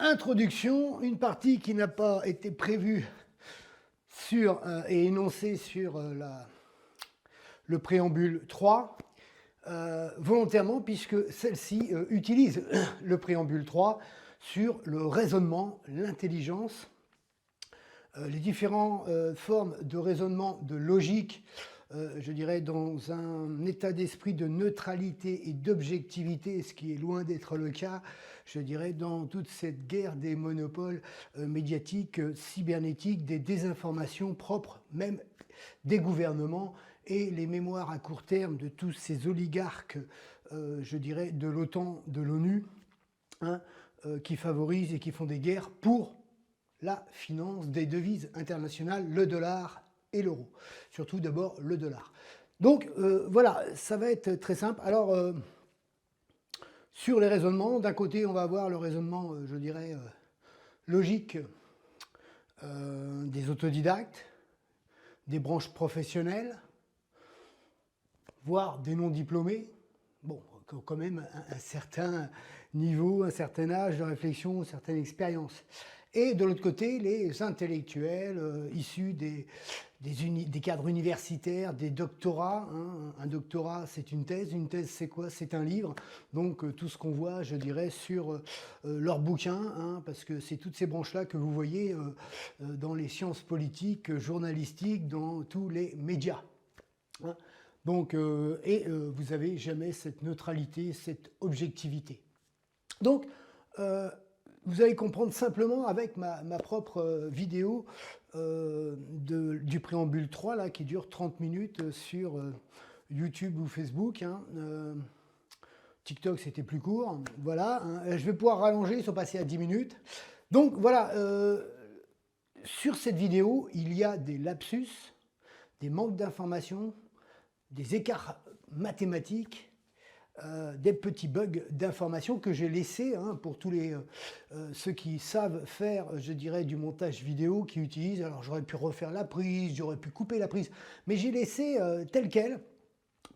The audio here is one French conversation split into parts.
Introduction, une partie qui n'a pas été prévue sur, et énoncée sur le préambule 3, volontairement, puisque celle-ci utilise le préambule 3 sur le raisonnement, l'intelligence, les différentes formes de raisonnement, de logique, je dirais dans un état d'esprit de neutralité et d'objectivité, ce qui est loin d'être le cas, je dirais, dans toute cette guerre des monopoles médiatiques, cybernétiques, des désinformations propres, même des gouvernements, et les mémoires à court terme de tous ces oligarques, je dirais, de l'OTAN, de l'ONU, hein, qui favorisent et qui font des guerres pour la finance des devises internationales, le dollar et l'euro. Surtout d'abord le dollar. Donc voilà, ça va être très simple. Alors, sur les raisonnements, d'un côté, on va avoir le raisonnement, je dirais, logique des autodidactes, des branches professionnelles, voire des non-diplômés. Bon, quand même un certain niveau, un certain âge de réflexion, une certaine expérience. Et de l'autre côté, les intellectuels issus des cadres universitaires, des doctorats. Hein. Un doctorat, c'est une thèse c'est quoi? C'est un livre. Donc tout ce qu'on voit, je dirais, sur leurs bouquins, hein, parce que c'est toutes ces branches-là que vous voyez dans les sciences politiques, journalistiques, dans tous les médias. Hein. Donc, vous n'avez jamais cette neutralité, cette objectivité. Donc, vous allez comprendre simplement avec ma propre vidéo du préambule 3, là, qui dure 30 minutes sur YouTube ou Facebook. Hein. TikTok, c'était plus court. Voilà. Hein. Je vais pouvoir rallonger, ils sont passés à 10 minutes. Donc, voilà. Sur cette vidéo, il y a des lapsus, des manques d'informations, des écarts mathématiques, des petits bugs d'information que j'ai laissés hein, pour tous ceux qui savent faire, je dirais, du montage vidéo, qui utilisent. Alors j'aurais pu refaire la prise, j'aurais pu couper la prise, mais j'ai laissé tel quel,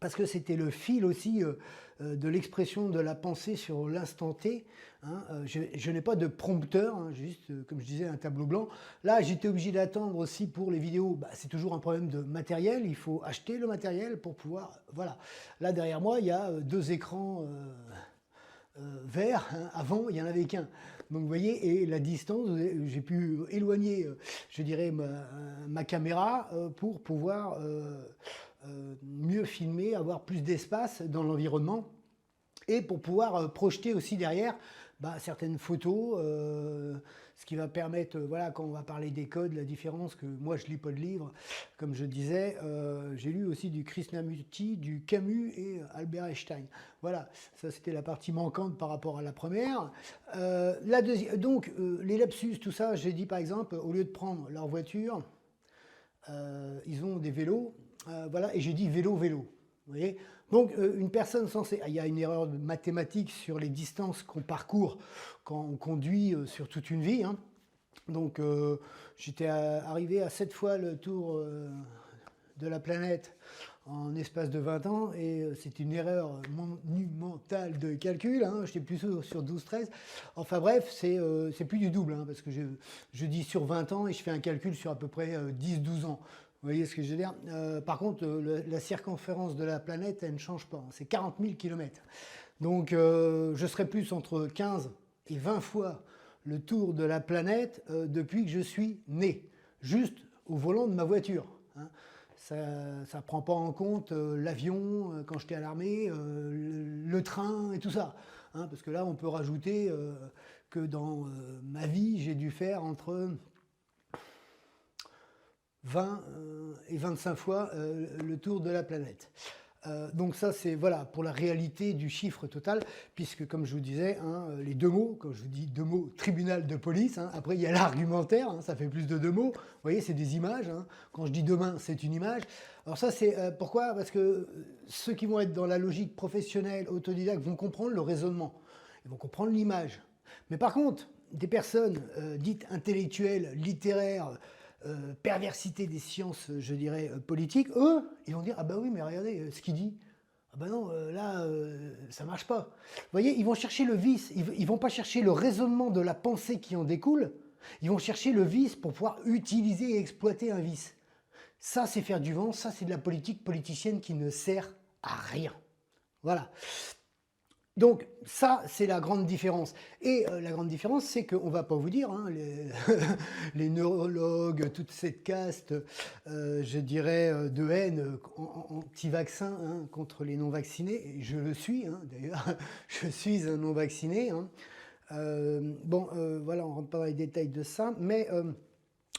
parce que c'était le fil aussi de l'expression de la pensée sur l'instant T. Hein. Je n'ai pas de prompteur, hein, juste, comme je disais, un tableau blanc. Là, j'étais obligé d'attendre aussi pour les vidéos. Bah, c'est toujours un problème de matériel. Il faut acheter le matériel pour pouvoir... Voilà. Là, derrière moi, il y a deux écrans verts. Hein. Avant, il n'y en avait qu'un. Donc, vous voyez, et la distance, j'ai pu éloigner, je dirais, ma caméra pour pouvoir... mieux filmer, avoir plus d'espace dans l'environnement et pour pouvoir projeter aussi derrière certaines photos, ce qui va permettre, voilà, quand on va parler des codes, la différence que moi je lis pas de livres, comme je disais, j'ai lu aussi du Krishnamurti, du Camus et Albert Einstein. Voilà, ça c'était la partie manquante par rapport à la première. La deuxième, donc les lapsus, tout ça, j'ai dit par exemple, au lieu de prendre leur voiture, ils ont des vélos. Voilà, et j'ai dit vélo. Vous voyez, donc une personne censée... Il y a une erreur mathématique sur les distances qu'on parcourt quand on conduit sur toute une vie. Hein. Donc j'étais arrivé à 7 fois le tour de la planète en espace de 20 ans, et c'est une erreur monumentale de calcul, hein. J'étais plus sur 12-13. Enfin bref, c'est plus du double, hein, parce que je dis sur 20 ans et je fais un calcul sur à peu près 10-12 ans. Vous voyez ce que je veux dire? Par contre, la circonférence de la planète, elle ne change pas. C'est 40 000 km. Donc, je serai plus entre 15 et 20 fois le tour de la planète depuis que je suis né, juste au volant de ma voiture. Hein. Ça ne prend pas en compte l'avion quand j'étais à l'armée, le train et tout ça. Hein, parce que là, on peut rajouter que dans ma vie, j'ai dû faire entre 20 et 25 fois le tour de la planète. Donc ça, c'est voilà, pour la réalité du chiffre total, puisque comme je vous disais, hein, les deux mots, quand je vous dis deux mots, tribunal de police, hein, après il y a l'argumentaire, hein, ça fait plus de deux mots, vous voyez, c'est des images, hein. Quand je dis demain, c'est une image. Alors ça, c'est pourquoi? Parce que ceux qui vont être dans la logique professionnelle, autodidacte, vont comprendre le raisonnement, ils vont comprendre l'image. Mais par contre, des personnes dites intellectuelles, littéraires, perversité des sciences, je dirais, politiques, eux, ils vont dire « Ah bah oui, mais regardez ce qu'il dit. Ah bah non, là, ça ne marche pas. Vous voyez, ils vont chercher le vice, ils ne vont pas chercher le raisonnement de la pensée qui en découle, ils vont chercher le vice pour pouvoir utiliser et exploiter un vice. Ça, c'est faire du vent, ça, c'est de la politique politicienne qui ne sert à rien. Voilà. Donc ça, c'est la grande différence. Et la grande différence, c'est qu'on ne va pas vous dire, hein, les neurologues, toute cette caste, je dirais, de haine anti-vaccin, hein, contre les non-vaccinés, et je le suis, hein, d'ailleurs, je suis un non-vacciné. Hein. Voilà, on ne rentre pas dans les détails de ça, mais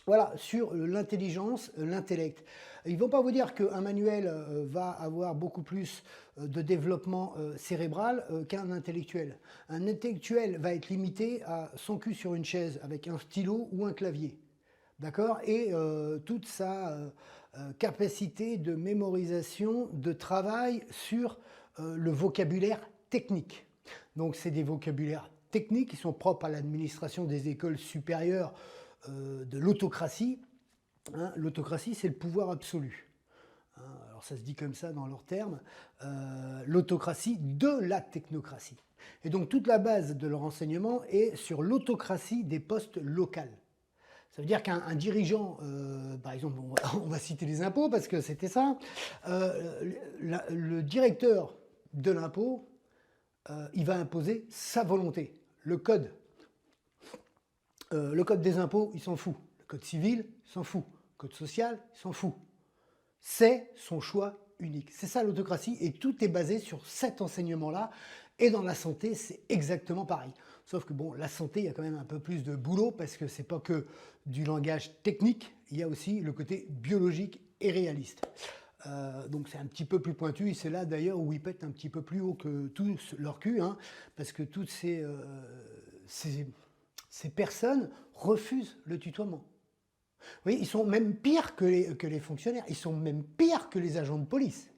voilà, sur l'intelligence, l'intellect. Ils ne vont pas vous dire qu'un manuel va avoir beaucoup plus de développement cérébral qu'un intellectuel. Un intellectuel va être limité à son cul sur une chaise avec un stylo ou un clavier. D'accord? Et toute sa capacité de mémorisation, de travail sur le vocabulaire technique. Donc c'est des vocabulaires techniques qui sont propres à l'administration des écoles supérieures de l'autocratie. Hein, l'autocratie, c'est le pouvoir absolu. Hein, alors ça se dit comme ça dans leurs termes. L'autocratie de la technocratie. Et donc toute la base de leur enseignement est sur l'autocratie des postes locaux. Ça veut dire qu'un dirigeant, par exemple, on va citer les impôts parce que c'était ça, le directeur de l'impôt, il va imposer sa volonté. Le code des impôts, il s'en fout. Le code civil, il s'en fout. Le code social, il s'en fout. C'est son choix unique. C'est ça l'autocratie et tout est basé sur cet enseignement-là. Et dans la santé, c'est exactement pareil. Sauf que bon, la santé, il y a quand même un peu plus de boulot parce que c'est pas que du langage technique, il y a aussi le côté biologique et réaliste. Donc c'est un petit peu plus pointu et c'est là d'ailleurs où ils pètent un petit peu plus haut que tous leur cul, hein, parce que toutes ces personnes refusent le tutoiement. Vous voyez, ils sont même pires que les fonctionnaires, ils sont même pires que les agents de police.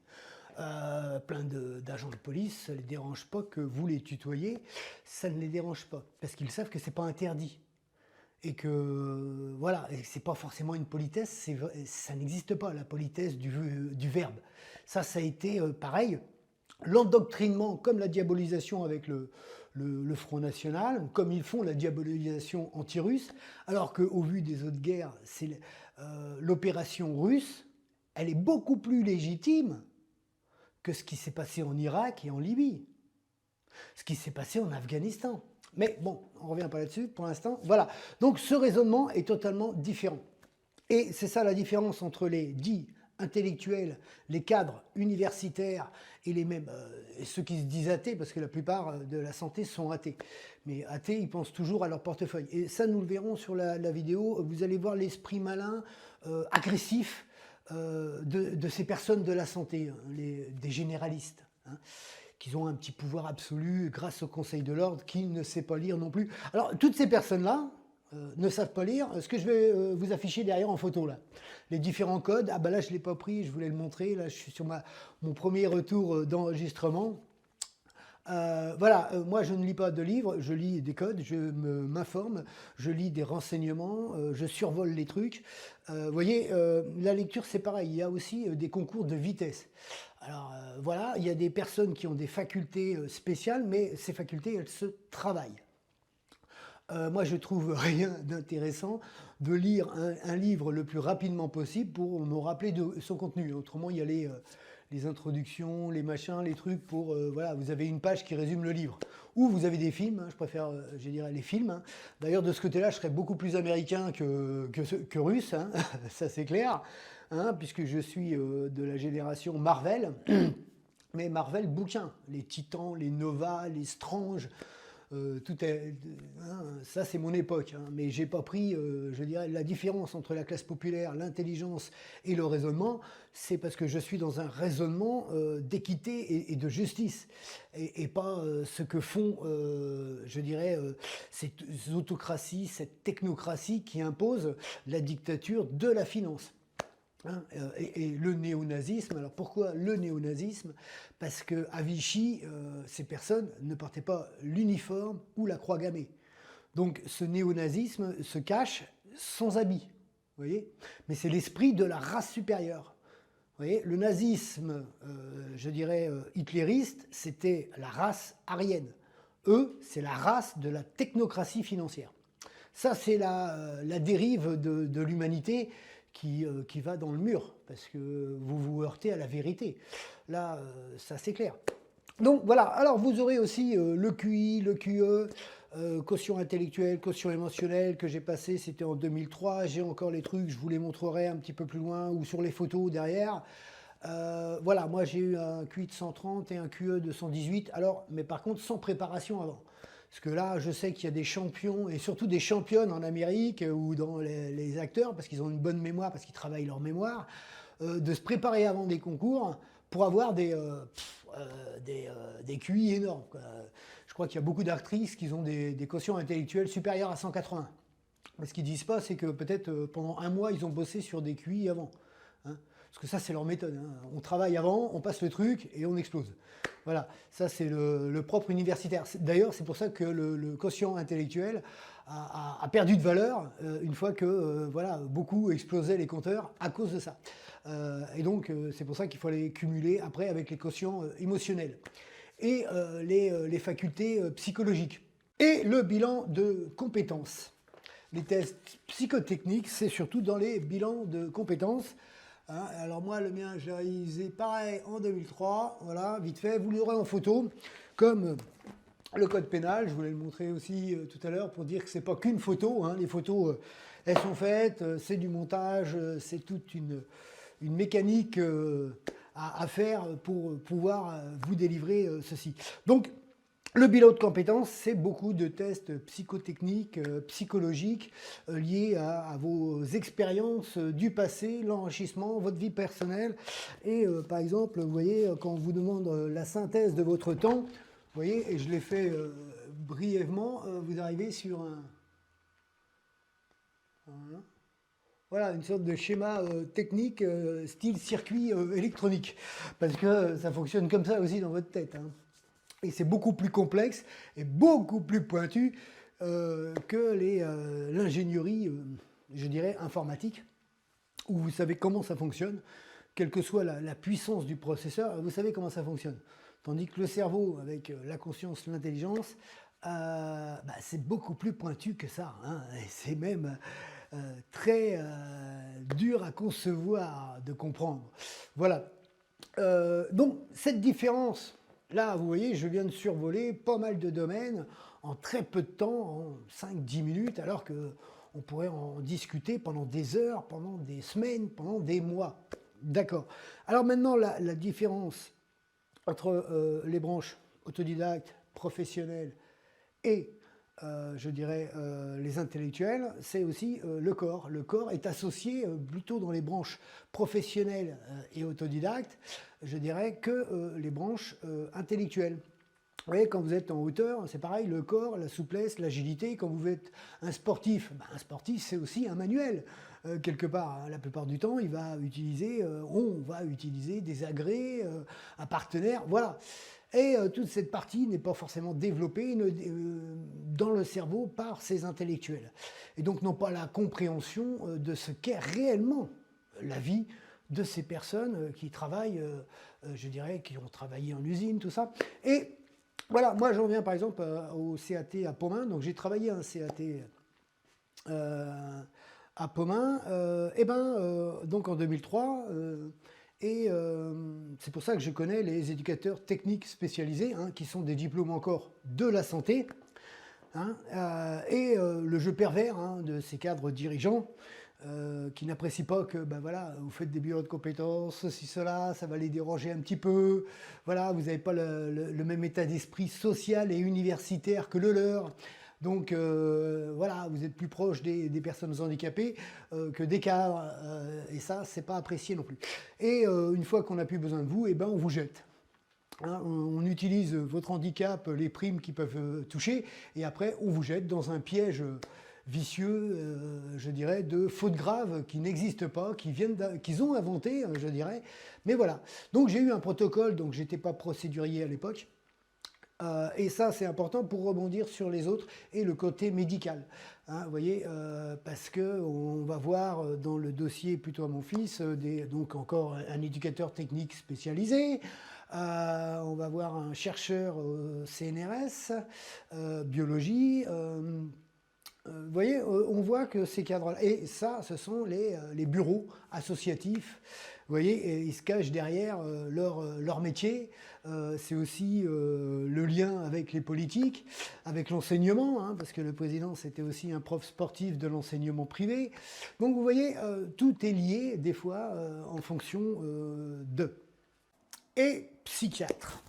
Plein d'agents de police, ça ne les dérange pas que vous les tutoyez, ça ne les dérange pas, parce qu'ils savent que ce n'est pas interdit. Et que, voilà, ce n'est pas forcément une politesse, ça n'existe pas, la politesse du verbe. Ça a été pareil, l'endoctrinement, comme la diabolisation avec le Front National, comme ils font la diabolisation anti-russe, alors qu'au vu des autres guerres, l'opération russe, elle est beaucoup plus légitime que ce qui s'est passé en Irak et en Libye, ce qui s'est passé en Afghanistan. Mais bon, on ne revient pas là-dessus pour l'instant. Voilà, donc ce raisonnement est totalement différent. Et c'est ça la différence entre les dits intellectuels, les cadres universitaires et les mêmes, ceux qui se disent athées, parce que la plupart de la santé sont athées. Mais athées, ils pensent toujours à leur portefeuille. Et ça, nous le verrons sur la vidéo. Vous allez voir l'esprit malin, agressif, de ces personnes de la santé, hein, des généralistes, hein, qui ont un petit pouvoir absolu grâce au Conseil de l'Ordre, qui ne sait pas lire non plus. Alors, toutes ces personnes-là ne savent pas lire. Ce que je vais vous afficher derrière en photo, là, les différents codes. Ah ben là, je ne l'ai pas pris, je voulais le montrer. Là, je suis sur mon premier retour d'enregistrement. Voilà, moi je ne lis pas de livres, je lis des codes, je m'informe, je lis des renseignements, je survole les trucs. Vous voyez, la lecture c'est pareil, il y a aussi des concours de vitesse. Alors voilà, il y a des personnes qui ont des facultés spéciales, mais ces facultés elles se travaillent. Moi je trouve rien d'intéressant de lire un livre le plus rapidement possible pour me rappeler de son contenu. Autrement il y a les introductions, les machins, les trucs pour... voilà, vous avez une page qui résume le livre. Ou vous avez des films, hein, je préfère, je dirais, les films. Hein. D'ailleurs, de ce côté-là, je serais beaucoup plus américain que russe, hein, ça c'est clair, hein, puisque je suis de la génération Marvel. Mais Marvel, bouquin, les Titans, les Nova, les Strange... tout est, hein, ça c'est mon époque, hein, mais j'ai pas pris, je dirais, la différence entre la classe populaire, l'intelligence et le raisonnement, c'est parce que je suis dans un raisonnement d'équité et de justice, et pas ce que font, je dirais, ces autocraties, cette technocratie qui impose la dictature de la finance. Hein, et le néonazisme, alors pourquoi le néonazisme? Parce qu'à Vichy, ces personnes ne portaient pas l'uniforme ou la croix gammée. Donc ce néonazisme se cache sans habit, vous voyez? Mais c'est l'esprit de la race supérieure. voyez, le nazisme, je dirais, hitlériste, c'était la race aryenne. Eux, c'est la race de la technocratie financière. Ça, c'est la dérive de l'humanité qui va dans le mur, parce que vous vous heurtez à la vérité. Là, ça c'est clair. Donc voilà, alors vous aurez aussi le QI, le QE, quotient intellectuel, quotient émotionnel que j'ai passé, c'était en 2003. J'ai encore les trucs, je vous les montrerai un petit peu plus loin ou sur les photos derrière. Voilà, moi j'ai eu un QI de 130 et un QE de 118, alors, mais par contre sans préparation avant. Parce que là, je sais qu'il y a des champions, et surtout des championnes en Amérique ou dans les acteurs, parce qu'ils ont une bonne mémoire, parce qu'ils travaillent leur mémoire, de se préparer avant des concours pour avoir des QI énormes, quoi. Je crois qu'il y a beaucoup d'actrices qui ont des quotients intellectuels supérieurs à 180. Mais ce qu'ils disent pas, c'est que peut-être pendant un mois, ils ont bossé sur des QI avant. Hein. Parce que ça, c'est leur méthode. Hein. On travaille avant, on passe le truc et on explose. Voilà, ça c'est le propre universitaire. D'ailleurs, c'est pour ça que le quotient intellectuel a perdu de valeur une fois que voilà, beaucoup explosaient les compteurs à cause de ça. Et donc, c'est pour ça qu'il faut les cumuler après avec les quotients émotionnels et les facultés psychologiques. Et le bilan de compétences. Les tests psychotechniques, c'est surtout dans les bilans de compétences. Hein, alors moi, le mien, j'ai réalisé pareil en 2003, voilà, vite fait. Vous l'aurez en photo, comme le code pénal. Je voulais le montrer aussi tout à l'heure pour dire que c'est pas qu'une photo. Hein, les photos, elles sont faites, c'est du montage, c'est toute une mécanique à faire pour pouvoir vous délivrer ceci. Donc, le bilan de compétences, c'est beaucoup de tests psychotechniques, psychologiques, liés à vos expériences du passé, l'enrichissement, votre vie personnelle. Et par exemple, vous voyez, quand on vous demande la synthèse de votre temps, vous voyez, et je l'ai fait brièvement, vous arrivez sur un... Voilà, une sorte de schéma technique style circuit électronique. Parce que ça fonctionne comme ça aussi dans votre tête. Hein. Et c'est beaucoup plus complexe et beaucoup plus pointu que l'ingénierie, je dirais, informatique, où vous savez comment ça fonctionne, quelle que soit la puissance du processeur, vous savez comment ça fonctionne. Tandis que le cerveau, avec la conscience, l'intelligence, c'est beaucoup plus pointu que ça. Hein, et c'est même très dur à concevoir, de comprendre. Voilà. Donc, cette différence... Là, vous voyez, je viens de survoler pas mal de domaines en très peu de temps, en 5-10 minutes, alors qu'on pourrait en discuter pendant des heures, pendant des semaines, pendant des mois. D'accord. Alors maintenant, la différence entre les branches autodidactes, professionnelles et, je dirais, les intellectuels, c'est aussi le corps. Le corps est associé plutôt dans les branches professionnelles et autodidactes, je dirais, que les branches intellectuelles. Vous voyez, quand vous êtes en hauteur, c'est pareil, le corps, la souplesse, l'agilité. Quand vous êtes un sportif c'est aussi un manuel, quelque part. Hein. La plupart du temps, on va utiliser des agrès, un partenaire, voilà. Et toute cette partie n'est pas forcément développée dans le cerveau par ces intellectuels. Et donc n'ont pas la compréhension de ce qu'est réellement la vie de ces personnes qui travaillent, je dirais, qui ont travaillé en usine, tout ça. Et voilà, moi j'en viens par exemple au CAT à Pomain. Donc j'ai travaillé un CAT à Pomain, donc en 2003. Et c'est pour ça que je connais les éducateurs techniques spécialisés, hein, qui sont des diplômes encore de la santé, hein, et le jeu pervers hein, de ces cadres dirigeants qui n'apprécient pas que voilà, vous faites des bilans de compétences, ceci, cela, ça va les déranger un petit peu, voilà, vous n'avez pas le même état d'esprit social et universitaire que le leur. Donc voilà, vous êtes plus proche des personnes handicapées que des cadres, et ça, c'est pas apprécié non plus. Et une fois qu'on n'a plus besoin de vous, on vous jette. Hein, on utilise votre handicap, les primes qui peuvent toucher, et après on vous jette dans un piège vicieux, je dirais, de fautes graves qui n'existent pas, qu'ils ont inventé, je dirais. Mais voilà. Donc j'ai eu un protocole, donc j'étais pas procédurier à l'époque. Et ça, c'est important pour rebondir sur les autres et le côté médical. Hein, vous voyez, parce qu'on va voir dans le dossier plutôt à mon fils, donc encore un éducateur technique spécialisé, on va voir un chercheur CNRS, biologie. Vous voyez, on voit que ces cadres-là, et ça, ce sont les bureaux associatifs. Vous voyez, et ils se cachent derrière leur métier. C'est aussi le lien avec les politiques, avec l'enseignement, hein, parce que le président, c'était aussi un prof sportif de l'enseignement privé. Donc, vous voyez, tout est lié, des fois, en fonction d'eux. Et psychiatre.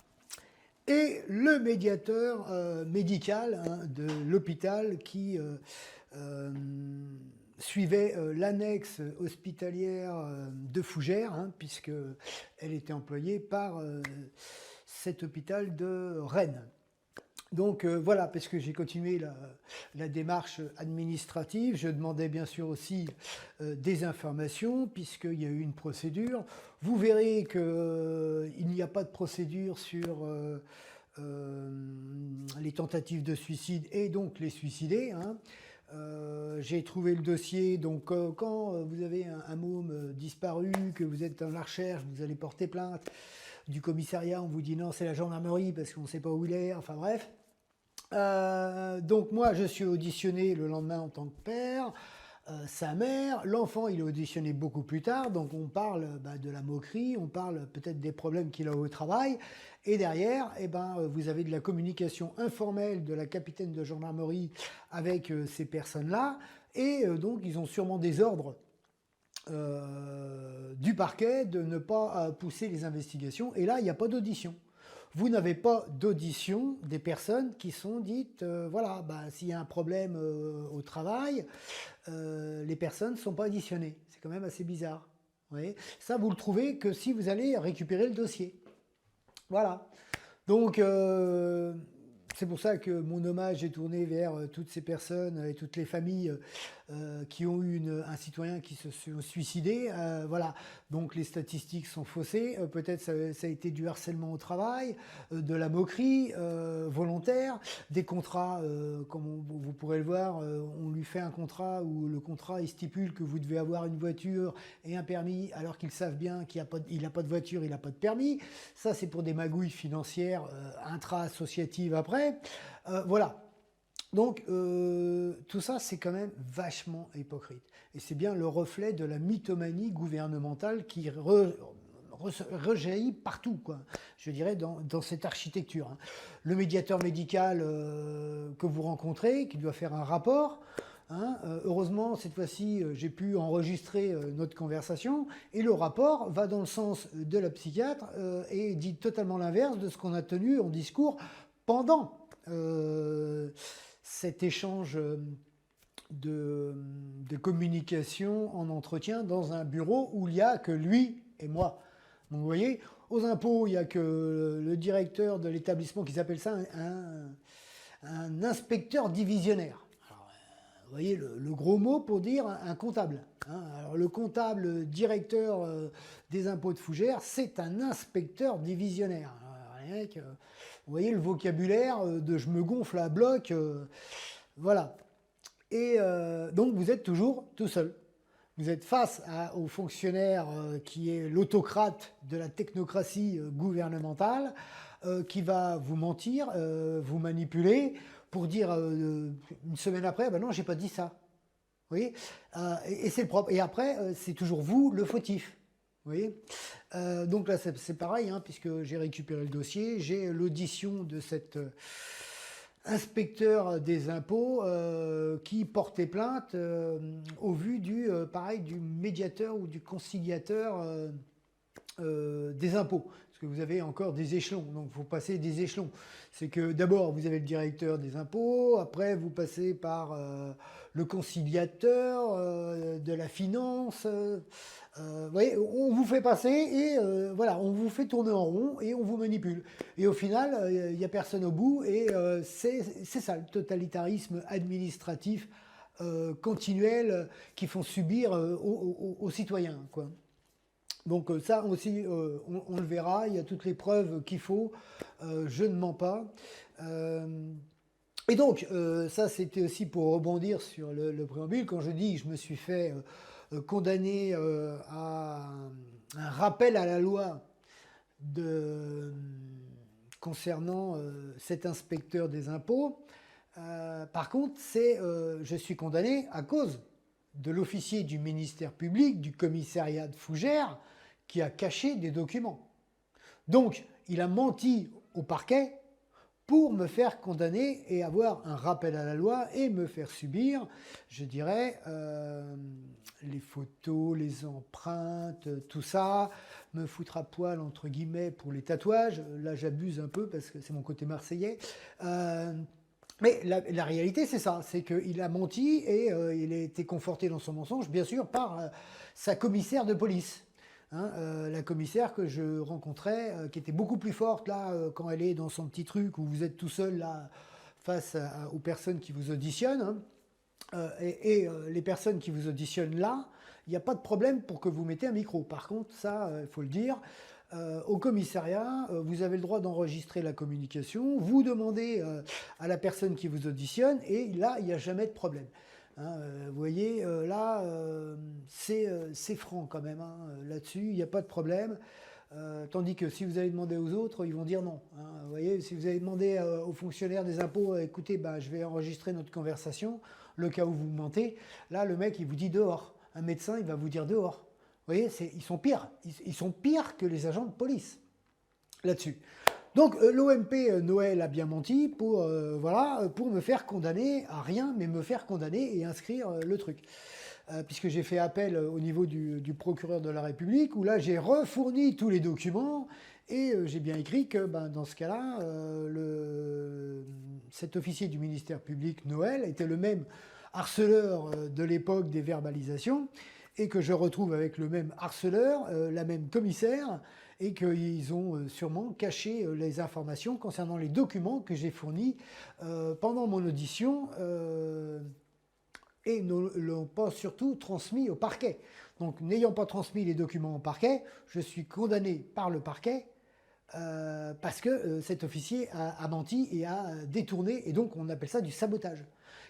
Et le médiateur médical hein, de l'hôpital qui suivait l'annexe hospitalière de Fougères, hein, puisqu'elle était employée par cet hôpital de Rennes. Donc voilà, parce que j'ai continué la démarche administrative, je demandais bien sûr aussi des informations, puisqu'il y a eu une procédure. Vous verrez qu'il n'y a pas de procédure sur les tentatives de suicide et donc les suicidés. Hein. J'ai trouvé le dossier, donc quand vous avez un môme disparu, que vous êtes dans la recherche, vous allez porter plainte du commissariat, on vous dit non, c'est la gendarmerie parce qu'on ne sait pas où il est, enfin bref. Donc moi je suis auditionné le lendemain en tant que père, sa mère, l'enfant il est auditionné beaucoup plus tard, donc on parle de la moquerie, on parle peut-être des problèmes qu'il a au travail, et derrière vous avez de la communication informelle de la capitaine de gendarmerie avec ces personnes-là, et donc ils ont sûrement des ordres du parquet de ne pas pousser les investigations, et là il n'y a pas d'audition. Vous n'avez pas d'audition des personnes qui sont dites, voilà, s'il y a un problème au travail, les personnes ne sont pas auditionnées. C'est quand même assez bizarre. Vous voyez, ça, vous le trouvez que si vous allez récupérer le dossier. Voilà. Donc, c'est pour ça que mon hommage est tourné vers toutes ces personnes et toutes les familles qui ont eu un citoyen qui se sont suicidés. Voilà, donc les statistiques sont faussées. Peut-être ça a été du harcèlement au travail, de la moquerie volontaire, des contrats, comme vous pourrez le voir, on lui fait un contrat où le contrat il stipule que vous devez avoir une voiture et un permis, alors qu'ils savent bien qu'il n'a pas de voiture, il n'a pas de permis. Ça, c'est pour des magouilles financières intra-associatives après. Voilà. Donc, tout ça, c'est quand même vachement hypocrite. Et c'est bien le reflet de la mythomanie gouvernementale qui rejaillit partout, quoi. Je dirais, dans cette architecture. Hein. Le médiateur médical que vous rencontrez, qui doit faire un rapport, hein, heureusement, cette fois-ci, j'ai pu enregistrer notre conversation, et le rapport va dans le sens de la psychiatre et dit totalement l'inverse de ce qu'on a tenu en discours pendant cet échange de communication en entretien dans un bureau où il n'y a que lui et moi. Donc vous voyez, aux impôts, il n'y a que le directeur de l'établissement qui s'appelle ça un inspecteur divisionnaire. Alors, vous voyez le gros mot pour dire un comptable. Hein. Alors le comptable directeur des impôts de Fougères, c'est un inspecteur divisionnaire. Alors, rien que, vous voyez le vocabulaire de je me gonfle à bloc, voilà. Et donc vous êtes toujours tout seul. Vous êtes face au fonctionnaire qui est l'autocrate de la technocratie gouvernementale, qui va vous mentir, vous manipuler, pour dire une semaine après, non, j'ai pas dit ça. Vous voyez, et c'est le propre. Et après, c'est toujours vous le fautif. Vous voyez, donc là c'est pareil, hein, puisque j'ai récupéré le dossier, j'ai l'audition de cet inspecteur des impôts qui portait plainte au vu du médiateur ou du conciliateur des impôts. Parce que vous avez encore des échelons, donc il faut passer des échelons. C'est que d'abord vous avez le directeur des impôts, après vous passez par le conciliateur de la finance. Vous voyez, on vous fait passer et voilà, on vous fait tourner en rond et on vous manipule. Et au final, il n'y a personne au bout et c'est ça le totalitarisme administratif continuel qu'ils font subir aux citoyens, quoi. Donc ça aussi, on le verra, il y a toutes les preuves qu'il faut, je ne mens pas. Et donc, ça c'était aussi pour rebondir sur le préambule, quand je dis que je me suis fait condamner à un rappel à la loi de, concernant cet inspecteur des impôts. Par contre, je suis condamné à cause de l'officier du ministère public, du commissariat de Fougères, qui a caché des documents. Donc, il a menti au parquet pour me faire condamner et avoir un rappel à la loi et me faire subir, je dirais, les photos, les empreintes, tout ça, me foutre à poil, entre guillemets, pour les tatouages. Là, j'abuse un peu parce que c'est mon côté marseillais. Mais la réalité, c'est ça, c'est qu'il a menti et il a été conforté dans son mensonge, bien sûr, par sa commissaire de police. Hein, la commissaire que je rencontrais, qui était beaucoup plus forte là, quand elle est dans son petit truc où vous êtes tout seul là, face aux personnes qui vous auditionnent. Hein, les personnes qui vous auditionnent là, il n'y a pas de problème pour que vous mettez un micro. Par contre, ça, il faut le dire, au commissariat, vous avez le droit d'enregistrer la communication, vous demandez à la personne qui vous auditionne, et là, il n'y a jamais de problème. Hein, vous voyez, là, c'est franc quand même, hein, là-dessus, il n'y a pas de problème. Tandis que si vous allez demander aux autres, ils vont dire non. Hein, vous voyez, si vous allez demander aux fonctionnaires des impôts, écoutez, bah, je vais enregistrer notre conversation, le cas où vous mentez, là, le mec, il vous dit dehors. Un médecin, il va vous dire dehors. Vous voyez, ils sont pires. Ils sont pires que les agents de police là-dessus. Donc l'OMP Noël a bien menti pour, voilà, pour me faire condamner à rien, mais me faire condamner et inscrire le truc. Puisque j'ai fait appel au niveau du procureur de la République, où là j'ai refourni tous les documents, et j'ai bien écrit que ben, dans ce cas-là, cet officier du ministère public Noël était le même harceleur de l'époque des verbalisations, et que je retrouve avec le même harceleur, la même commissaire, et qu'ils ont sûrement caché les informations concernant les documents que j'ai fournis pendant mon audition et ne l'ont pas surtout transmis au parquet. Donc n'ayant pas transmis les documents au parquet, je suis condamné par le parquet parce que cet officier a menti et a détourné, et donc on appelle ça du sabotage.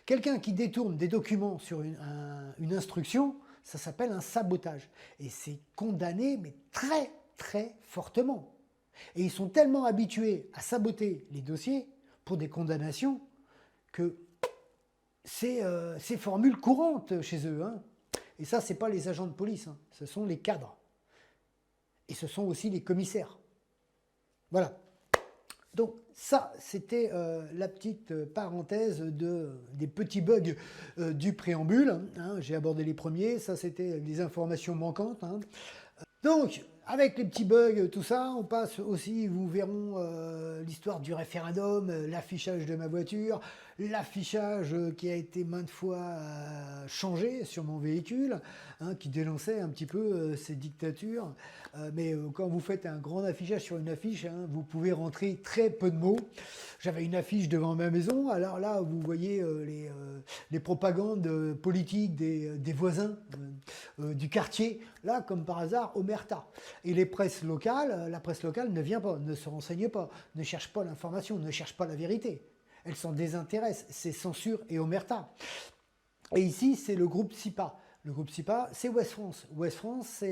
Quelqu'un qui détourne des documents sur une instruction, ça s'appelle un sabotage. Et c'est condamné, mais très, très fortement. Et ils sont tellement habitués à saboter les dossiers pour des condamnations que c'est formule courante chez eux. Hein. Et ça, ce n'est pas les agents de police, hein. Ce sont les cadres. Et ce sont aussi les commissaires. Voilà. Donc ça, c'était la petite parenthèse des petits bugs du préambule. Hein. J'ai abordé les premiers, ça c'était les informations manquantes. Hein. Donc, avec les petits bugs, tout ça, on passe aussi, vous verrons l'histoire du référendum, l'affichage de ma voiture, l'affichage qui a été maintes fois changé sur mon véhicule, hein, qui dénonçait un petit peu ces dictatures. Mais quand vous faites un grand affichage sur une affiche, hein, vous pouvez rentrer très peu de mots. J'avais une affiche devant ma maison, alors là, vous voyez les propagandes politiques des voisins du quartier, là, comme par hasard, omerta. Et les presses locales, la presse locale ne vient pas, ne se renseigne pas, ne cherche pas l'information, ne cherche pas la vérité. Elle s'en désintéresse, c'est censure et omerta. Et ici, c'est le groupe SIPA. Le groupe SIPA, c'est Ouest France. Ouest France,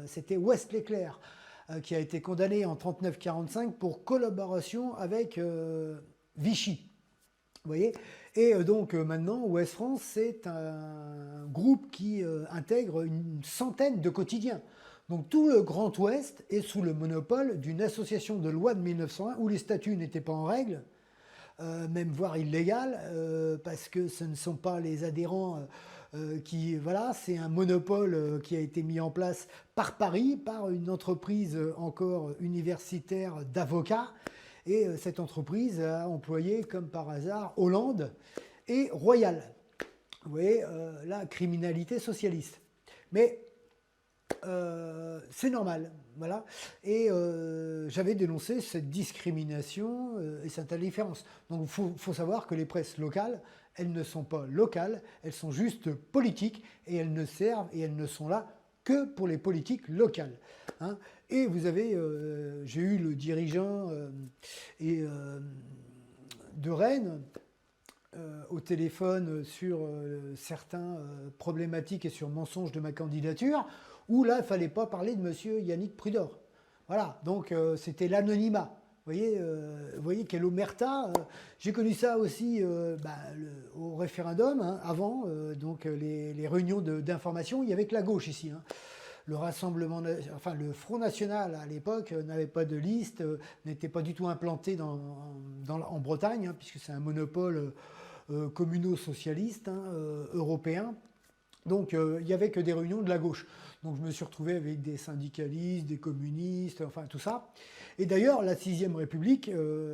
c'était Ouest Leclerc, qui a été condamné en 39-45 pour collaboration avec Vichy. Vous voyez ? Et donc maintenant, Ouest France, c'est un groupe qui intègre une centaine de quotidiens. Donc tout le Grand Ouest est sous le monopole d'une association de loi de 1901 où les statuts n'étaient pas en règle, même voire illégales, parce que ce ne sont pas les adhérents qui... Voilà, c'est un monopole qui a été mis en place par Paris, par une entreprise encore universitaire d'avocats. Et cette entreprise a employé, comme par hasard, Hollande et Royal. Vous voyez, la criminalité socialiste. Mais c'est normal, voilà. Et j'avais dénoncé cette discrimination et cette indifférence. Donc il faut savoir que les presses locales, elles ne sont pas locales, elles sont juste politiques et elles ne servent et elles ne sont là que pour les politiques locales. Hein. Et vous avez, j'ai eu le dirigeant de Rennes au téléphone sur certains problématiques et sur mensonges de ma candidature, où là, il ne fallait pas parler de monsieur Yannick Prudor. Voilà, donc c'était l'anonymat. Vous voyez quelle omerta. J'ai connu ça aussi au référendum, hein, avant, donc les réunions d'information, il n'y avait que la gauche ici. Hein. Le Rassemblement, enfin le Front National à l'époque n'avait pas de liste, n'était pas du tout implanté en Bretagne, hein, puisque c'est un monopole communo-socialiste, hein, européen. Donc il n'y avait que des réunions de la gauche. Donc je me suis retrouvé avec des syndicalistes, des communistes, enfin tout ça. Et d'ailleurs, la 6e République,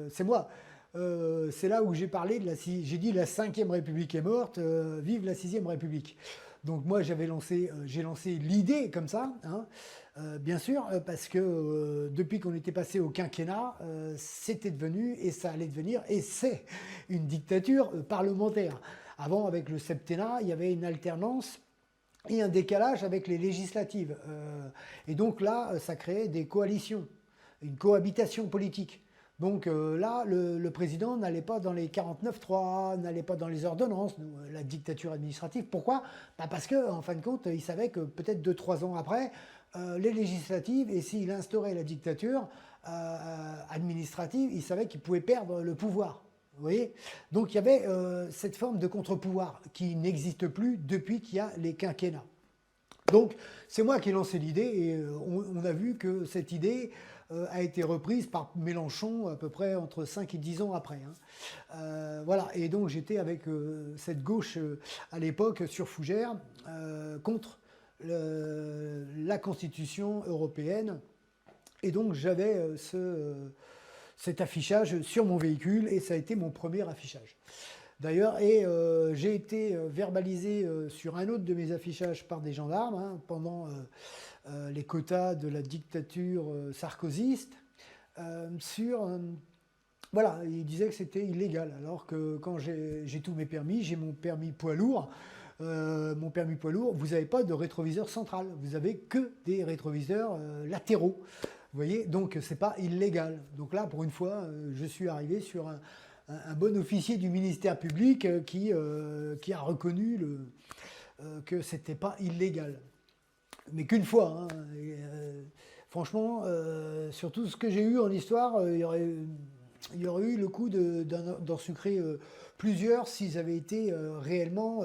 c'est moi. C'est là où j'ai parlé j'ai dit la 5e République est morte, vive la 6e République. Donc moi j'ai lancé l'idée comme ça, hein, bien sûr, parce que depuis qu'on était passé au quinquennat, c'était devenu, et ça allait devenir, et c'est une dictature parlementaire. Avant, avec le septennat, il y avait une alternance et un décalage avec les législatives. Et donc là, ça créait des coalitions, une cohabitation politique. Donc là, le président n'allait pas dans les 49.3, n'allait pas dans les ordonnances, la dictature administrative. Pourquoi? Parce qu'en fin de compte, il savait que peut-être 2-3 ans après, les législatives, et s'il instaurait la dictature administrative, il savait qu'il pouvait perdre le pouvoir. Vous voyez? Donc il y avait cette forme de contre-pouvoir qui n'existe plus depuis qu'il y a les quinquennats. Donc c'est moi qui ai lancé l'idée et on a vu que cette idée a été reprise par Mélenchon à peu près entre 5 et 10 ans après. Hein. Voilà, et donc j'étais avec cette gauche à l'époque sur Fougères contre la Constitution européenne. Et donc j'avais cet affichage sur mon véhicule et ça a été mon premier affichage. D'ailleurs, et j'ai été verbalisé sur un autre de mes affichages par des gendarmes, hein, pendant les quotas de la dictature sarkozyste, voilà, ils disaient que c'était illégal, alors que quand j'ai tous mes permis, j'ai mon permis poids lourd, vous n'avez pas de rétroviseur central, vous avez que des rétroviseurs latéraux. Vous voyez, donc c'est pas illégal. Donc là, pour une fois, je suis arrivé sur un bon officier du ministère public qui a reconnu que c'était pas illégal. Mais qu'une fois. Hein, franchement, sur tout ce que j'ai eu en histoire, il y aurait eu le coup d'en sucrer plusieurs s'ils avaient été réellement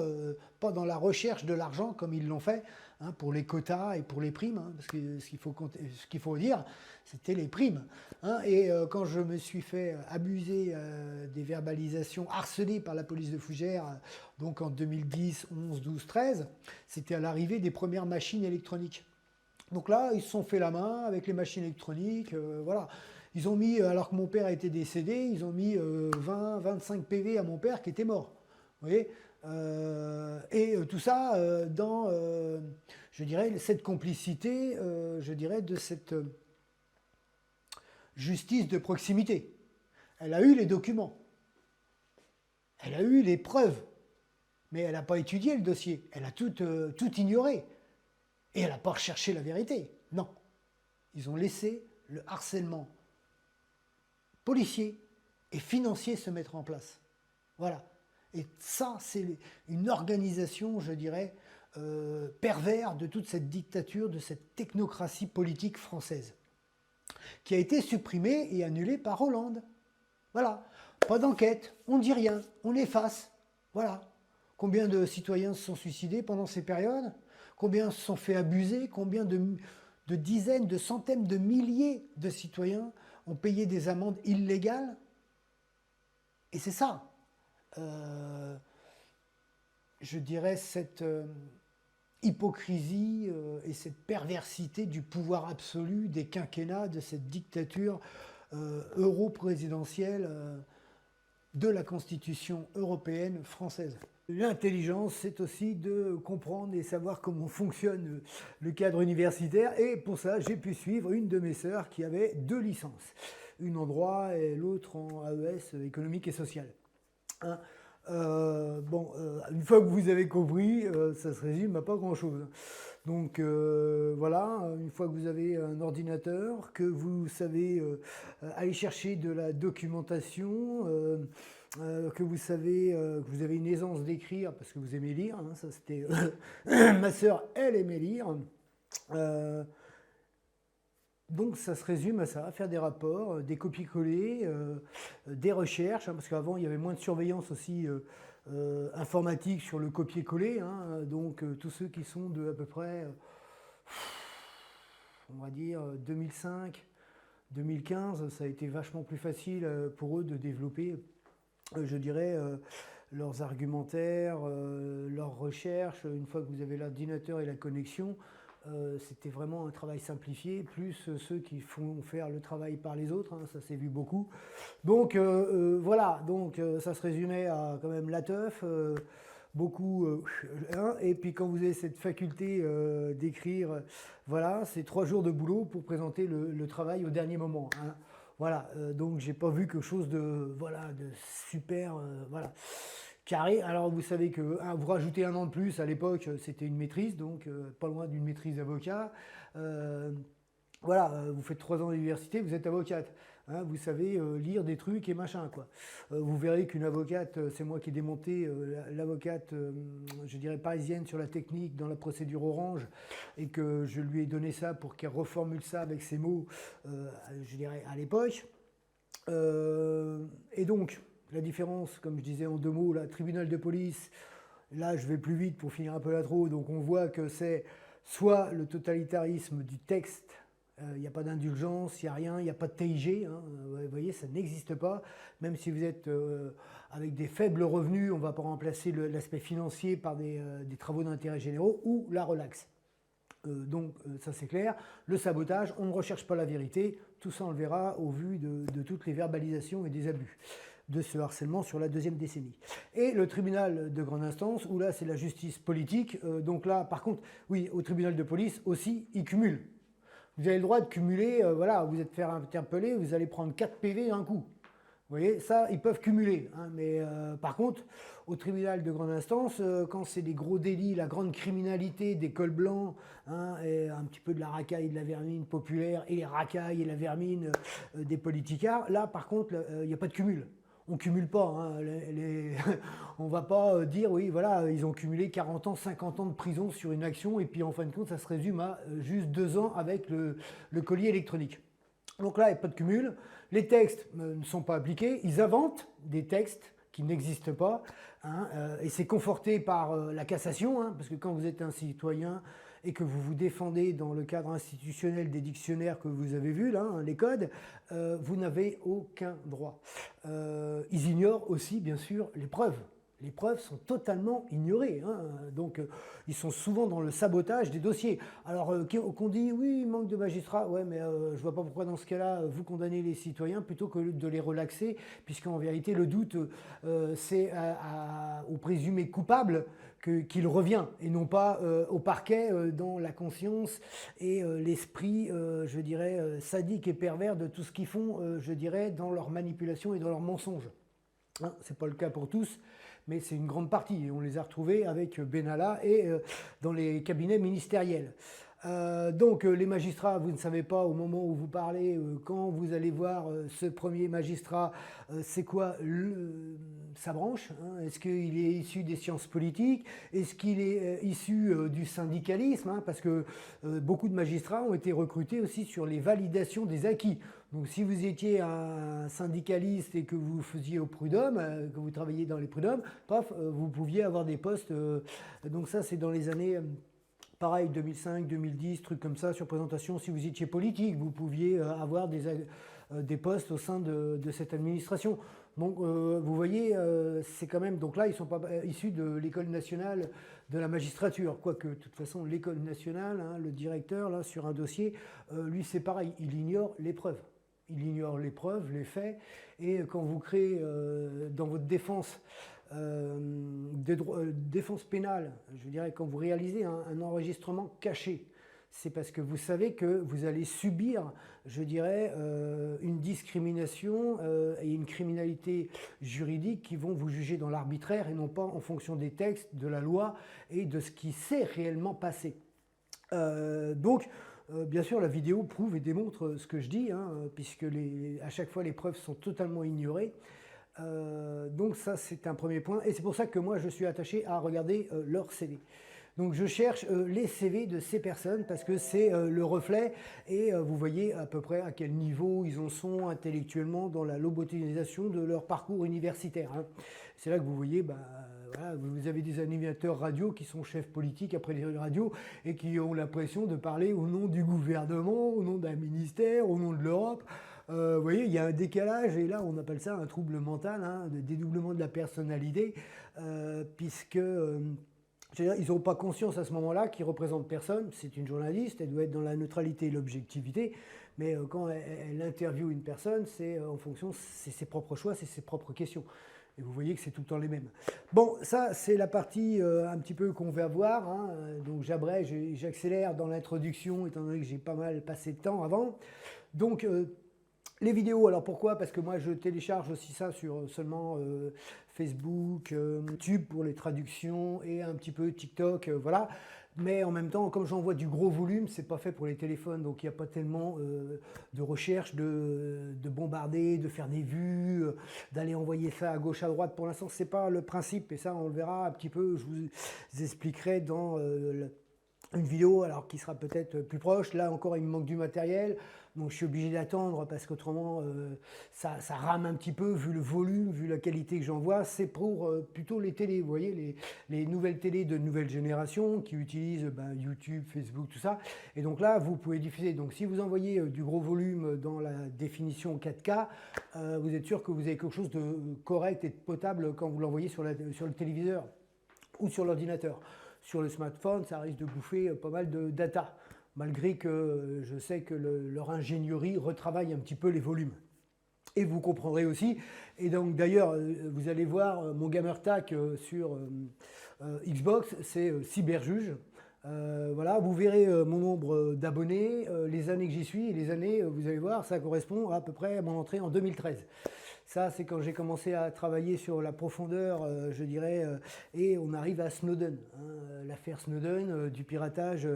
pas dans la recherche de l'argent comme ils l'ont fait, hein, pour les quotas et pour les primes, hein, parce que ce qu'il faut dire, c'était les primes. Hein, et quand je me suis fait abuser des verbalisations harcelées par la police de Fougères, donc en 2010, 11, 12, 13, c'était à l'arrivée des premières machines électroniques. Donc là, ils se sont fait la main avec les machines électroniques, voilà. Ils ont mis, alors que mon père était décédé, ils ont mis 20, 25 PV à mon père qui était mort. Vous voyez, et tout ça dans, je dirais, cette complicité, je dirais, de cette justice de proximité. Elle a eu les documents. Elle a eu les preuves. Mais elle n'a pas étudié le dossier. Elle a tout ignoré. Et elle n'a pas recherché la vérité. Non. Ils ont laissé le harcèlement policier et financier se mettre en place. Voilà. Et ça, c'est une organisation, je dirais, pervers de toute cette dictature, de cette technocratie politique française, qui a été supprimée et annulée par Hollande. Voilà. Pas d'enquête, on ne dit rien, on efface. Voilà. Combien de citoyens se sont suicidés pendant ces périodes? Combien se sont fait abuser? Combien de dizaines, de centaines, de milliers de citoyens ont payé des amendes illégales? Et c'est ça, je dirais, cette hypocrisie et cette perversité du pouvoir absolu, des quinquennats, de cette dictature euro-présidentielle de la Constitution européenne française. L'intelligence, c'est aussi de comprendre et savoir comment fonctionne le cadre universitaire. Et pour ça, j'ai pu suivre une de mes sœurs qui avait 2 licences. Une en droit et l'autre en AES, économique et social. Hein, une fois que vous avez compris, ça se résume à pas grand-chose. Donc voilà, une fois que vous avez un ordinateur, que vous savez aller chercher de la documentation, que vous savez que vous avez une aisance d'écrire parce que vous aimez lire, hein, ça c'était ma sœur, elle aimait lire. Euh, donc ça se résume à ça, à faire des rapports, des copier-coller, des recherches, hein, parce qu'avant il y avait moins de surveillance aussi informatique sur le copier-coller, hein, donc tous ceux qui sont de à peu près, on va dire 2005, 2015, ça a été vachement plus facile pour eux de développer, je dirais, leurs argumentaires, leurs recherches. Une fois que vous avez l'ordinateur et la connexion, c'était vraiment un travail simplifié, plus ceux qui font faire le travail par les autres, hein, ça s'est vu beaucoup. Donc voilà, donc ça se résumait à quand même la teuf, beaucoup, hein, et puis quand vous avez cette faculté d'écrire, voilà, c'est 3 jours de boulot pour présenter le travail au dernier moment, hein. Voilà, donc j'ai pas vu quelque chose de, voilà, de super, voilà, carré. Alors vous savez que vous rajoutez 1 an de plus, à l'époque c'était une maîtrise, donc pas loin d'une maîtrise d'avocat. Voilà, vous faites 3 ans d'université, vous êtes avocate. Hein, vous savez lire des trucs et machin, quoi. Vous verrez qu'une avocate, c'est moi qui ai démonté l'avocate, je dirais parisienne sur la technique dans la procédure Orange, et que je lui ai donné ça pour qu'elle reformule ça avec ses mots, je dirais à l'époque. Et donc, la différence, comme je disais en 2 mots, là, tribunal de police, là je vais plus vite pour finir un peu l'intro, donc on voit que c'est soit le totalitarisme du texte, il n'y a pas d'indulgence, il n'y a rien, il n'y a pas de TIG, hein, vous voyez, ça n'existe pas, même si vous êtes avec des faibles revenus, on ne va pas remplacer l'aspect financier par des travaux d'intérêt généraux ou la relaxe. Donc ça c'est clair. Le sabotage, on ne recherche pas la vérité, tout ça on le verra au vu de toutes les verbalisations et des abus de ce harcèlement sur la 2e décennie. Et le tribunal de grande instance, où là c'est la justice politique, donc là par contre, oui, au tribunal de police aussi, ils cumulent. Vous avez le droit de cumuler, voilà, vous êtes fait interpeller, vous allez prendre 4 PV d'un coup. Vous voyez, ça, ils peuvent cumuler, hein, mais par contre, au tribunal de grande instance, quand c'est des gros délits, la grande criminalité des cols blancs, hein, et un petit peu de la racaille et de la vermine populaire, et les racailles et la vermine des politicards, là, par contre, il n'y a pas de cumul. On ne cumule pas, hein, on ne va pas dire, oui, voilà, ils ont cumulé 40 ans, 50 ans de prison sur une action, et puis en fin de compte, ça se résume à juste 2 ans avec le collier électronique. Donc là, il n'y a pas de cumul. Les textes ne sont pas appliqués. Ils inventent des textes qui n'existent pas. Hein, et c'est conforté par la cassation, hein, parce que quand vous êtes un citoyen et que vous vous défendez dans le cadre institutionnel des dictionnaires que vous avez vus, là, hein, les codes, vous n'avez aucun droit. Ils ignorent aussi, bien sûr, les preuves. Les preuves sont totalement ignorées, hein. Donc ils sont souvent dans le sabotage des dossiers. Alors qu'on dit oui, il manque de magistrats, ouais, mais je ne vois pas pourquoi dans ce cas-là vous condamnez les citoyens plutôt que de les relaxer, puisqu'en vérité le doute c'est au présumé coupable qu'il revient, et non pas au parquet dans la conscience et l'esprit, je dirais, sadique et pervers de tout ce qu'ils font, je dirais, dans leur manipulation et dans leurs mensonges. Hein, ce n'est pas le cas pour tous, mais c'est une grande partie. Et on les a retrouvés avec Benalla et dans les cabinets ministériels. Donc les magistrats, vous ne savez pas au moment où vous parlez, quand vous allez voir ce premier magistrat, c'est quoi sa branche, hein. Est-ce qu'il est issu des sciences politiques? Est-ce qu'il est issu du syndicalisme, hein, parce que beaucoup de magistrats ont été recrutés aussi sur les validations des acquis. Donc si vous étiez un syndicaliste et que vous faisiez au prud'homme, que vous travailliez dans les prud'hommes, paf, vous pouviez avoir des postes. Donc ça c'est dans les années... pareil, 2005, 2010, trucs comme ça, sur présentation, si vous étiez politique, vous pouviez avoir des postes au sein de cette administration. Donc, vous voyez, c'est quand même... Donc là, ils ne sont pas issus de l'école nationale de la magistrature. Quoique, de toute façon, l'école nationale, hein, le directeur, là, sur un dossier, lui, c'est pareil, il ignore les preuves. Il ignore les preuves, les faits, et quand vous créez dans votre défense... défense pénale, je dirais, quand vous réalisez un enregistrement caché, c'est parce que vous savez que vous allez subir, je dirais, une discrimination et une criminalité juridique qui vont vous juger dans l'arbitraire et non pas en fonction des textes, de la loi et de ce qui s'est réellement passé. Donc, bien sûr, la vidéo prouve et démontre ce que je dis, hein, puisque à chaque fois les preuves sont totalement ignorées. Donc ça, c'est un premier point. Et c'est pour ça que moi, je suis attaché à regarder leur CV. Donc je cherche les CV de ces personnes parce que c'est le reflet et vous voyez à peu près à quel niveau ils en sont intellectuellement dans la lobotomisation de leur parcours universitaire. Hein. C'est là que vous voyez, voilà, vous avez des animateurs radio qui sont chefs politiques après les radios et qui ont l'impression de parler au nom du gouvernement, au nom d'un ministère, au nom de l'Europe. Vous voyez, il y a un décalage et là on appelle ça un trouble mental, hein, de dédoublement de la personnalité, puisque ils n'ont pas conscience à ce moment-là qu'ils représentent personne. C'est une journaliste, elle doit être dans la neutralité et l'objectivité, mais quand elle interviewe une personne, c'est en fonction, c'est ses propres choix, c'est ses propres questions. Et vous voyez que c'est tout le temps les mêmes. Bon, ça, c'est la partie un petit peu qu'on va voir. Hein. Donc j'abrège, j'accélère dans l'introduction, étant donné que j'ai pas mal passé de temps avant. Donc, les vidéos, alors pourquoi? Parce que moi, je télécharge aussi ça sur seulement Facebook, YouTube pour les traductions et un petit peu TikTok, voilà. Mais en même temps, comme j'envoie du gros volume, c'est pas fait pour les téléphones, donc il n'y a pas tellement de recherche de bombarder, de faire des vues, d'aller envoyer ça à gauche, à droite. Pour l'instant, c'est pas le principe, et ça, on le verra un petit peu. Je vous expliquerai dans une vidéo alors qui sera peut-être plus proche. Là encore, il me manque du matériel, donc je suis obligé d'attendre parce qu'autrement ça rame un petit peu vu le volume, vu la qualité que j'envoie. C'est pour plutôt les télés, vous voyez, les nouvelles télés de nouvelle génération qui utilisent YouTube, Facebook, tout ça. Et donc là, vous pouvez diffuser. Donc si vous envoyez du gros volume dans la définition 4K, vous êtes sûr que vous avez quelque chose de correct et de potable quand vous l'envoyez sur le téléviseur ou sur l'ordinateur. Sur le smartphone, ça risque de bouffer pas mal de data, malgré que je sais que leur ingénierie retravaille un petit peu les volumes. Et vous comprendrez aussi, et donc d'ailleurs, vous allez voir mon gamertag sur Xbox, c'est Cyberjuge. Voilà, vous verrez mon nombre d'abonnés, les années que j'y suis, et les années, vous allez voir, ça correspond à peu près à mon entrée en 2013. Ça, c'est quand j'ai commencé à travailler sur la profondeur, je dirais, et on arrive à Snowden. Hein, l'affaire Snowden, du piratage,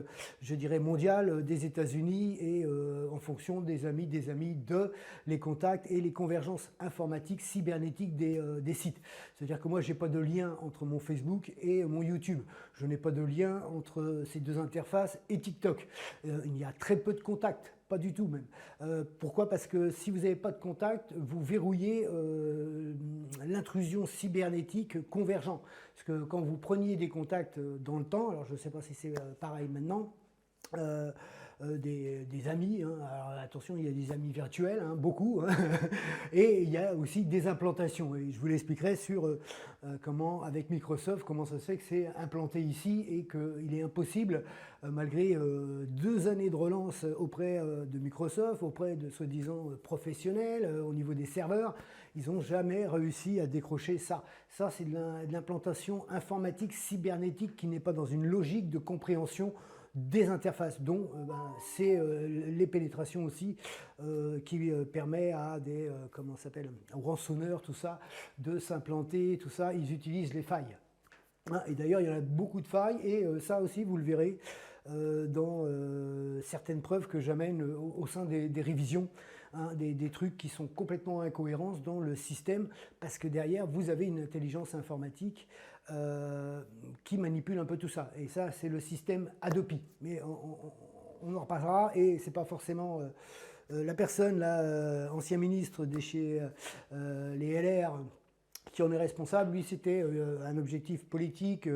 je dirais, mondial des États-Unis et en fonction des amis, de les contacts et les convergences informatiques, cybernétiques des sites. C'est-à-dire que moi, je n'ai pas de lien entre mon Facebook et mon YouTube. Je n'ai pas de lien entre ces deux interfaces et TikTok. Il y a très peu de contacts. Pas du tout même. Pourquoi? Parce que si vous n'avez pas de contact, vous verrouillez l'intrusion cybernétique convergent. Parce que quand vous preniez des contacts dans le temps, alors je ne sais pas si c'est pareil maintenant, des amis, hein. Alors attention, il y a des amis virtuels, hein, beaucoup, hein. Et il y a aussi des implantations. Et je vous l'expliquerai sur comment, avec Microsoft, comment ça se fait que c'est implanté ici et qu'il est impossible, malgré 2 années de relance auprès de Microsoft, auprès de soi-disant professionnels au niveau des serveurs, ils n'ont jamais réussi à décrocher ça. Ça, c'est de l'implantation informatique cybernétique qui n'est pas dans une logique de compréhension des interfaces, dont c'est les pénétrations aussi qui permet à des, comment ça s'appelle, aux rançonneurs, tout ça, de s'implanter, tout ça, ils utilisent les failles. Hein, et d'ailleurs, il y en a beaucoup de failles, et ça aussi, vous le verrez dans certaines preuves que j'amène au sein des révisions, hein, des trucs qui sont complètement incohérents dans le système, parce que derrière, vous avez une intelligence informatique qui manipule un peu tout ça. Et ça, c'est le système Adopi. Mais on en reparlera, et c'est pas forcément la personne, là, ancien ministre de chez les LR, qui en est responsable. Lui, c'était un objectif politique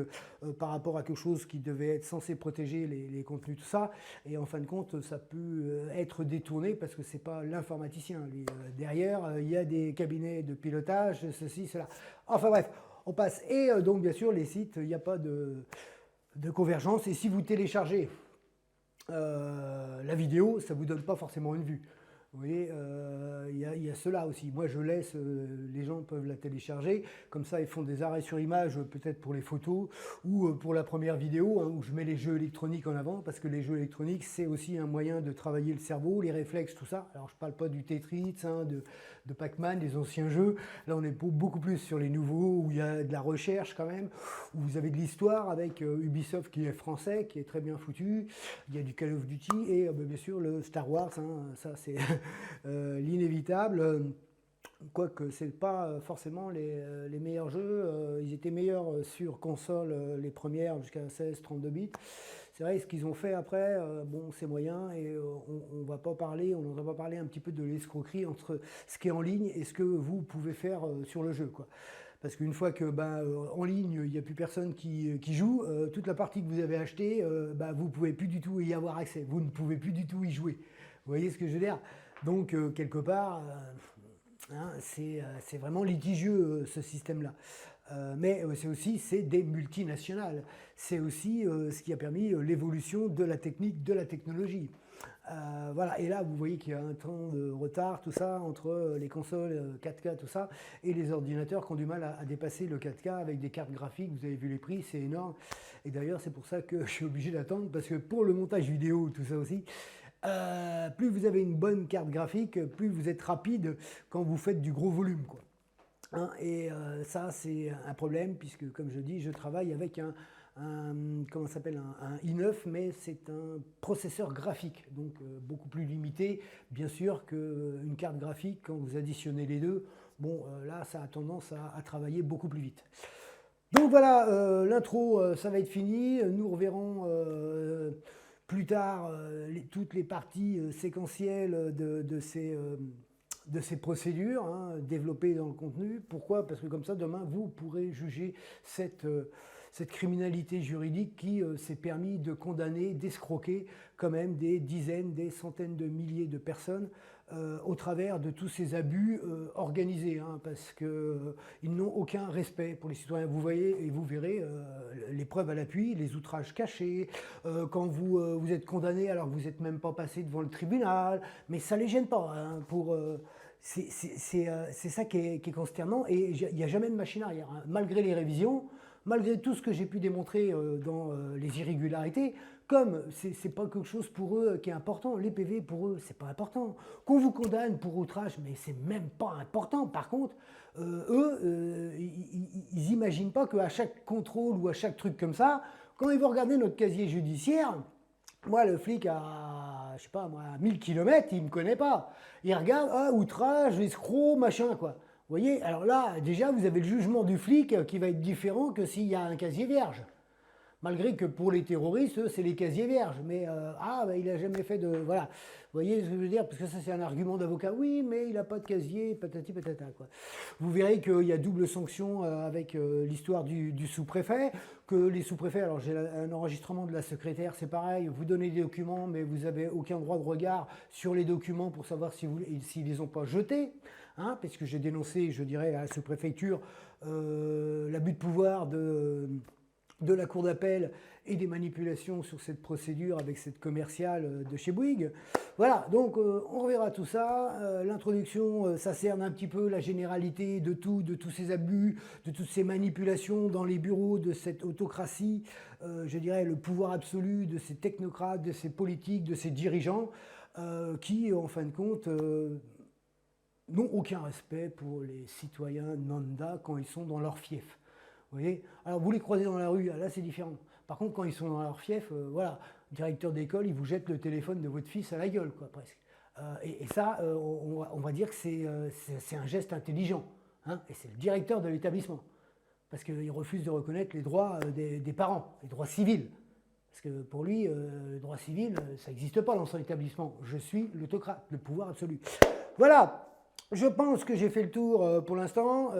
par rapport à quelque chose qui devait être censé protéger les contenus, tout ça. Et en fin de compte, ça peut être détourné parce que c'est pas l'informaticien. Lui, derrière, il y a des cabinets de pilotage, ceci, cela. Enfin bref, on passe. Et donc, bien sûr, les sites, il n'y a pas de convergence. Et si vous téléchargez la vidéo, ça ne vous donne pas forcément une vue. Vous voyez, il y a cela aussi. Moi, je laisse, les gens peuvent la télécharger. Comme ça, ils font des arrêts sur image, peut-être pour les photos ou pour la première vidéo, hein, où je mets les jeux électroniques en avant, parce que les jeux électroniques, c'est aussi un moyen de travailler le cerveau, les réflexes, tout ça. Alors, je ne parle pas du Tetris, hein, de Pac-Man, des anciens jeux. Là, on est beaucoup plus sur les nouveaux, où il y a de la recherche quand même, où vous avez de l'histoire avec Ubisoft qui est français, qui est très bien foutu. Il y a du Call of Duty et bien sûr le Star Wars, hein, ça c'est l'inévitable. Quoique ce n'est pas forcément les meilleurs jeux, ils étaient meilleurs sur console, les premières jusqu'à 16-32 bits. C'est vrai, ce qu'ils ont fait après, bon, c'est moyen et on va pas parler, on n'entend pas parler un petit peu de l'escroquerie entre ce qui est en ligne et ce que vous pouvez faire sur le jeu, quoi. Parce qu'une fois que en ligne, il n'y a plus personne qui joue, toute la partie que vous avez achetée, vous ne pouvez plus du tout y avoir accès. Vous ne pouvez plus du tout y jouer. Vous voyez ce que je veux dire? Donc, quelque part, hein, c'est vraiment litigieux ce système-là. Mais c'est aussi des multinationales. C'est aussi ce qui a permis l'évolution de la technique, de la technologie. Voilà, et là vous voyez qu'il y a un temps de retard, tout ça, entre les consoles 4K, tout ça, et les ordinateurs qui ont du mal à dépasser le 4K avec des cartes graphiques. Vous avez vu les prix, c'est énorme. Et d'ailleurs, c'est pour ça que je suis obligé d'attendre, parce que pour le montage vidéo, tout ça aussi, plus vous avez une bonne carte graphique, plus vous êtes rapide quand vous faites du gros volume, quoi. Hein, et ça, c'est un problème, puisque, comme je dis, je travaille avec comment ça s'appelle, un i9, mais c'est un processeur graphique, donc beaucoup plus limité, bien sûr, qu'une carte graphique. Quand vous additionnez les deux, bon, là, ça a tendance à travailler beaucoup plus vite. Donc voilà, l'intro, ça va être fini. Nous reverrons plus tard toutes les parties séquentielles de ces procédures, hein, développées dans le contenu. Pourquoi? Parce que comme ça, demain, vous pourrez juger cette criminalité juridique qui s'est permis de condamner, d'escroquer quand même des dizaines, des centaines de milliers de personnes au travers de tous ces abus organisés, hein, parce qu'ils n'ont aucun respect pour les citoyens. Vous voyez et vous verrez les preuves à l'appui, les outrages cachés, quand vous êtes condamné alors que vous n'êtes même pas passé devant le tribunal, mais ça ne les gêne pas, hein, c'est ça qui est consternant, et il n'y a jamais de machine arrière, hein. Malgré les révisions, malgré tout ce que j'ai pu démontrer dans les irrégularités, comme c'est pas quelque chose pour eux qui est important, les PV pour eux c'est pas important. Qu'on vous condamne pour outrage, mais c'est même pas important. Par contre, eux, ils n'imaginent pas qu'à chaque contrôle ou à chaque truc comme ça, quand ils vont regarder notre casier judiciaire, moi, le flic à, je sais pas, moi, à 1000 km, il ne me connaît pas. Il regarde, ah, outrage, escroc, machin, quoi. Vous voyez, alors là, déjà, vous avez le jugement du flic qui va être différent que s'il y a un casier vierge. Malgré que pour les terroristes, eux, c'est les casiers vierges. Mais, il n'a jamais fait de... Voilà. Vous voyez ce que je veux dire? Parce que ça, c'est un argument d'avocat. Oui, mais il n'a pas de casier, patati patata, quoi. Vous verrez qu'il y a double sanction avec l'histoire du sous-préfet, que les sous-préfets, alors j'ai un enregistrement de la secrétaire, c'est pareil, vous donnez des documents, mais vous n'avez aucun droit de regard sur les documents pour savoir s'ils ne les ont pas jetés, hein, parce que j'ai dénoncé, je dirais, à la sous-préfecture l'abus de pouvoir de la cour d'appel et des manipulations sur cette procédure avec cette commerciale de chez Bouygues. Voilà, donc on reverra tout ça. L'introduction, ça cerne un petit peu la généralité de tous ces abus, de toutes ces manipulations dans les bureaux de cette autocratie, je dirais le pouvoir absolu de ces technocrates, de ces politiques, de ces dirigeants qui, en fin de compte, n'ont aucun respect pour les citoyens lambda quand ils sont dans leur fief. Vous voyez? Alors vous les croisez dans la rue, là c'est différent. Par contre, quand ils sont dans leur fief, voilà, directeur d'école, il vous jette le téléphone de votre fils à la gueule, quoi, presque. Et ça, on va dire que c'est un geste intelligent, hein, et c'est le directeur de l'établissement. Parce qu'il refuse de reconnaître les droits des parents, les droits civils. Parce que pour lui, le droit civil, ça n'existe pas dans son établissement. Je suis l'autocrate, le pouvoir absolu. Voilà, je pense que j'ai fait le tour pour l'instant.